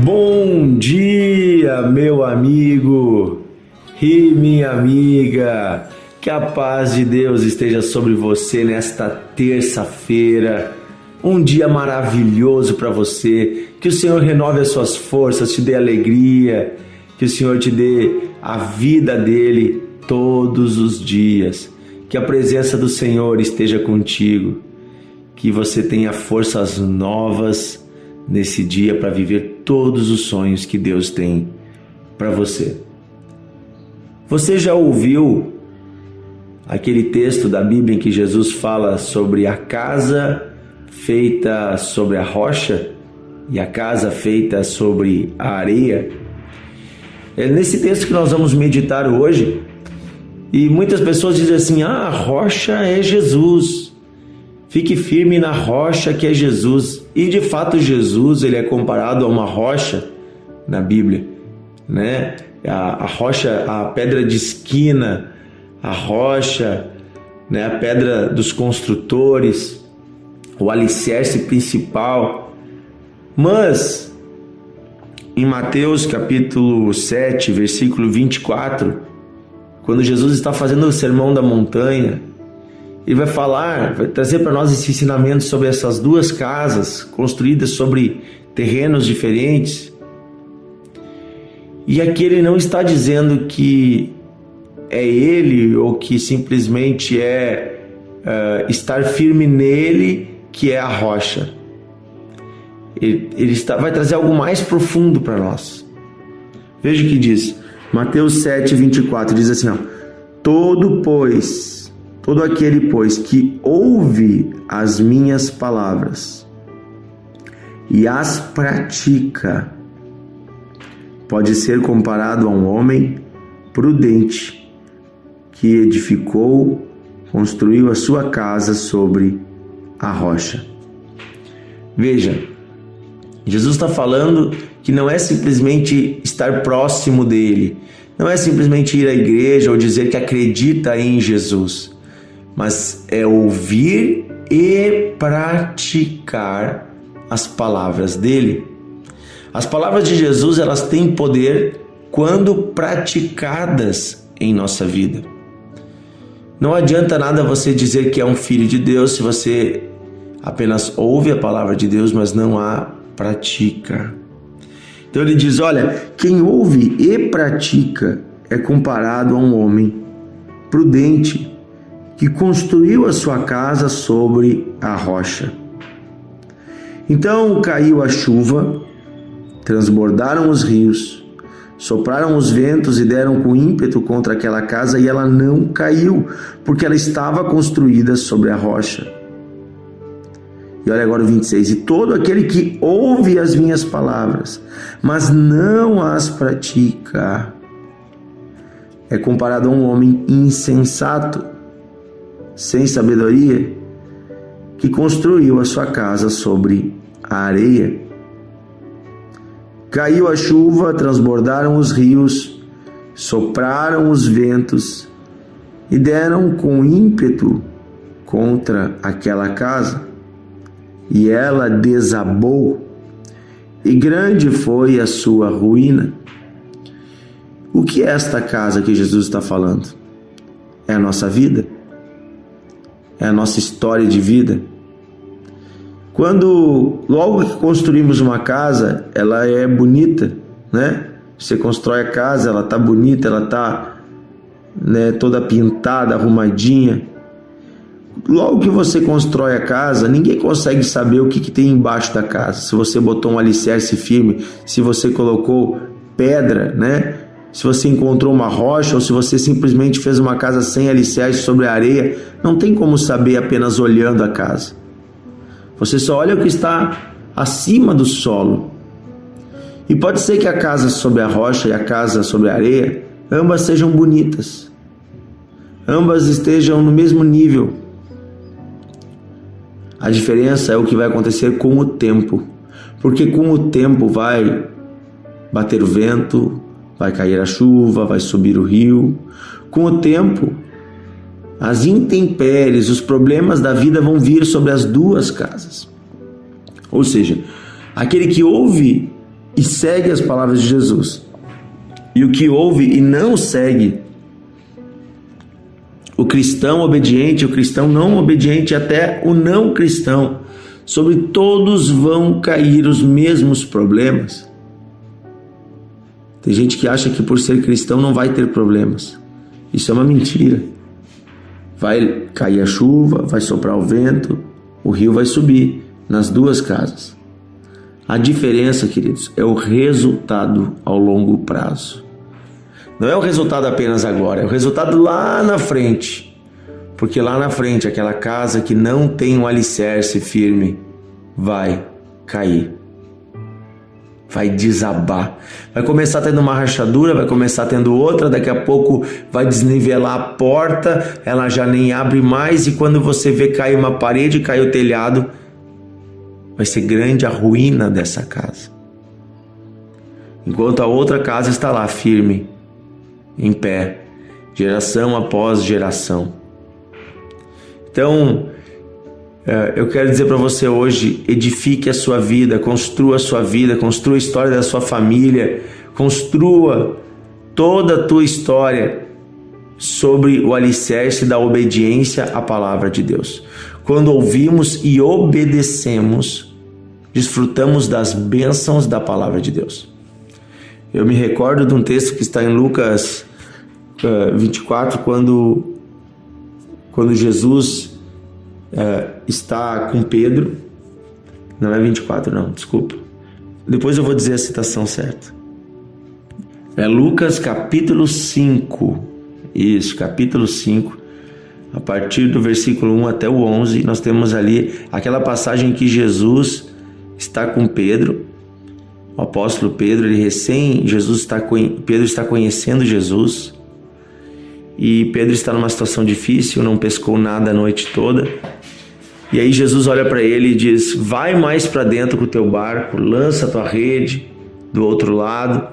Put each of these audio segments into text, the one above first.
Bom dia, meu amigo e minha amiga. Que a paz de Deus esteja sobre você nesta terça-feira. Um dia maravilhoso para você. Que o Senhor renove as suas forças, te dê alegria. Que o Senhor te dê a vida dele todos os dias. Que a presença do Senhor esteja contigo. Que você tenha forças novas nesse dia para viver todos os sonhos que Deus tem para você. Você já ouviu aquele texto da Bíblia em que Jesus fala sobre a casa feita sobre a rocha e a casa feita sobre a areia? É nesse texto que nós vamos meditar hoje. E muitas pessoas dizem assim: a rocha é Jesus. Fique firme na rocha que é Jesus. E de fato Jesus ele é comparado a uma rocha na Bíblia, né? A rocha, a pedra de esquina, a rocha, né? A pedra dos construtores, o alicerce principal. Mas em Mateus capítulo 7, versículo 24, quando Jesus está fazendo o sermão da montanha, ele vai trazer para nós esse ensinamento sobre essas duas casas construídas sobre terrenos diferentes. E aqui ele não está dizendo que é ele ou que simplesmente é estar firme nele que é a rocha. Vai trazer algo mais profundo para nós. Veja o que diz. Mateus 7, 24 diz assim: Todo aquele, pois, que ouve as minhas palavras e as pratica, pode ser comparado a um homem prudente que construiu a sua casa sobre a rocha. Veja, Jesus está falando que não é simplesmente estar próximo dele, não é simplesmente ir à igreja ou dizer que acredita em Jesus, mas é ouvir e praticar as palavras dele. As palavras de Jesus, elas têm poder quando praticadas em nossa vida. Não adianta nada você dizer que é um filho de Deus se você apenas ouve a palavra de Deus, mas não a pratica. Então ele diz: olha, quem ouve e pratica é comparado a um homem prudente que construiu a sua casa sobre a rocha. Então caiu a chuva, transbordaram os rios, sopraram os ventos e deram com ímpeto contra aquela casa, e ela não caiu, porque ela estava construída sobre a rocha. E olha agora o 26. E todo aquele que ouve as minhas palavras, mas não as pratica, é comparado a um homem insensato, sem sabedoria, que construiu a sua casa sobre a areia. Caiu a chuva, transbordaram os rios, sopraram os ventos e deram com ímpeto contra aquela casa, e ela desabou, e grande foi a sua ruína. O que é esta casa que Jesus está falando? É a nossa vida? É a nossa história de vida? Logo que construímos uma casa, ela é bonita, né? Você constrói a casa, ela está bonita, ela está, né, toda pintada, arrumadinha. Logo que você constrói a casa, ninguém consegue saber o que tem embaixo da casa. Se você botou um alicerce firme, se você colocou pedra, né? Se você encontrou uma rocha ou se você simplesmente fez uma casa sem alicerce sobre a areia, não tem como saber apenas olhando a casa. Você só olha o que está acima do solo. E pode ser que a casa sobre a rocha e a casa sobre a areia, ambas sejam bonitas. Ambas estejam no mesmo nível. A diferença é o que vai acontecer com o tempo. Porque com o tempo vai bater o vento, vai cair a chuva, vai subir o rio. Com o tempo, as intempéries, os problemas da vida vão vir sobre as duas casas. Ou seja, aquele que ouve e segue as palavras de Jesus. E o que ouve e não segue, o cristão obediente, o cristão não obediente, até o não cristão, sobre todos vão cair os mesmos problemas. Tem gente que acha que por ser cristão não vai ter problemas. Isso é uma mentira. Vai cair a chuva, vai soprar o vento, o rio vai subir nas duas casas. A diferença, queridos, é o resultado ao longo prazo. Não é o resultado apenas agora, é o resultado lá na frente. Porque lá na frente, aquela casa que não tem um alicerce firme vai cair. Vai desabar. Vai começar tendo uma rachadura, vai começar tendo outra, daqui a pouco vai desnivelar a porta, ela já nem abre mais, e quando você vê cair uma parede, cair o telhado, vai ser grande a ruína dessa casa. Enquanto a outra casa está lá firme, em pé, geração após geração. Então, eu quero dizer para você hoje, edifique a sua vida, construa a história da sua família, construa toda a tua história sobre o alicerce da obediência à palavra de Deus. Quando ouvimos e obedecemos, desfrutamos das bênçãos da palavra de Deus. Eu me recordo de um texto que está em Lucas 24, quando Jesus está com Pedro. Não é 24 não, desculpa. Depois eu vou dizer a citação certa. É Lucas capítulo 5. Isso, capítulo 5. A partir do versículo 1 até o 11, nós temos ali aquela passagem que Jesus está com Pedro. O apóstolo Pedro, Pedro está conhecendo Jesus. E Pedro está numa situação difícil, não pescou nada a noite toda. E aí Jesus olha para ele e diz: vai mais para dentro com o teu barco, lança a tua rede do outro lado.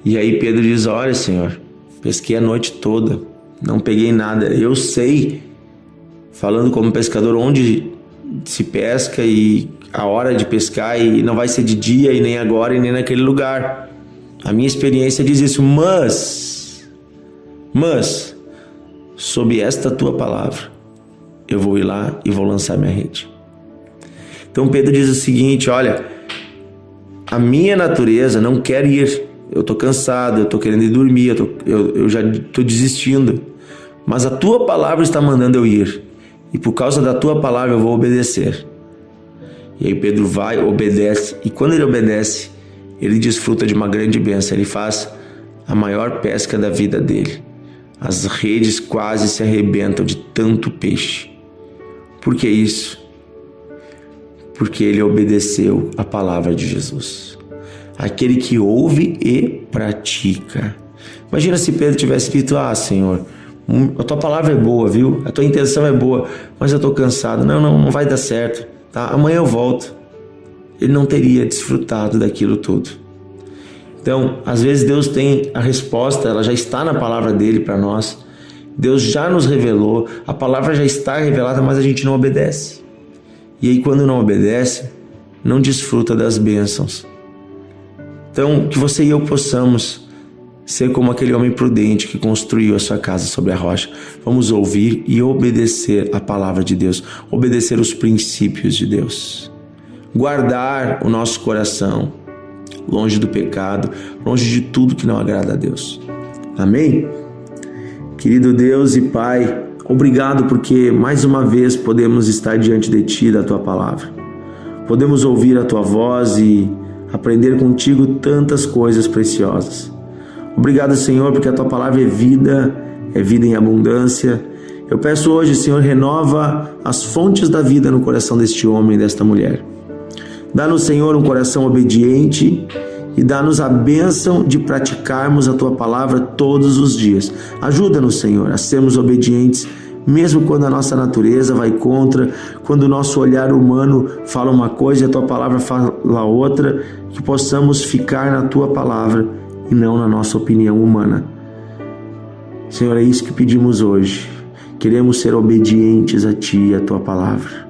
E aí Pedro diz: olha, Senhor, pesquei a noite toda, não peguei nada. Eu sei, falando como pescador, onde se pesca e a hora de pescar, e não vai ser de dia e nem agora e nem naquele lugar. A minha experiência diz isso, mas, sob esta tua palavra, eu vou ir lá e vou lançar minha rede. Então Pedro diz o seguinte: olha, a minha natureza não quer ir, eu estou cansado, eu estou querendo ir dormir, eu já estou desistindo, mas a tua palavra está mandando eu ir, e por causa da tua palavra eu vou obedecer. E aí Pedro vai, obedece, e quando ele obedece, ele desfruta de uma grande bênção. Ele faz a maior pesca da vida dele. As redes quase se arrebentam de tanto peixe. Por que isso? Porque ele obedeceu a palavra de Jesus. Aquele que ouve e pratica. Imagina se Pedro tivesse escrito: ah, Senhor, a tua palavra é boa, viu? A tua intenção é boa, mas eu estou cansado. Não vai dar certo. Tá? Amanhã eu volto. Ele não teria desfrutado daquilo tudo. Então, às vezes Deus tem a resposta, ela já está na palavra dele para nós. Deus já nos revelou, a palavra já está revelada, mas a gente não obedece. E aí, quando não obedece, não desfruta das bênçãos. Então, que você e eu possamos ser como aquele homem prudente que construiu a sua casa sobre a rocha. Vamos ouvir e obedecer a palavra de Deus, obedecer os princípios de Deus. Guardar o nosso coração longe do pecado, longe de tudo que não agrada a Deus. Amém? Querido Deus e Pai, obrigado porque mais uma vez podemos estar diante de Ti, da Tua palavra. Podemos ouvir a Tua voz e aprender contigo tantas coisas preciosas. Obrigado, Senhor, porque a Tua palavra é vida em abundância. Eu peço hoje, Senhor, renova as fontes da vida no coração deste homem e desta mulher. Dá-nos, Senhor, um coração obediente e dá-nos a bênção de praticarmos a Tua palavra todos os dias. Ajuda-nos, Senhor, a sermos obedientes, mesmo quando a nossa natureza vai contra, quando o nosso olhar humano fala uma coisa e a Tua palavra fala outra, que possamos ficar na Tua palavra e não na nossa opinião humana. Senhor, é isso que pedimos hoje. Queremos ser obedientes a Ti e a Tua palavra.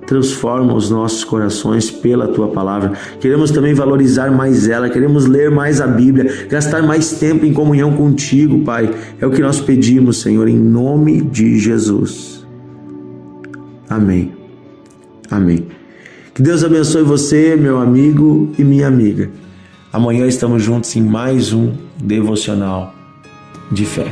transforma os nossos corações pela Tua palavra. Queremos também valorizar mais ela, queremos ler mais a Bíblia, gastar mais tempo em comunhão contigo, Pai. É o que nós pedimos, Senhor, em nome de Jesus. Amém. Amém. Que Deus abençoe você, meu amigo e minha amiga. Amanhã estamos juntos em mais um devocional de fé.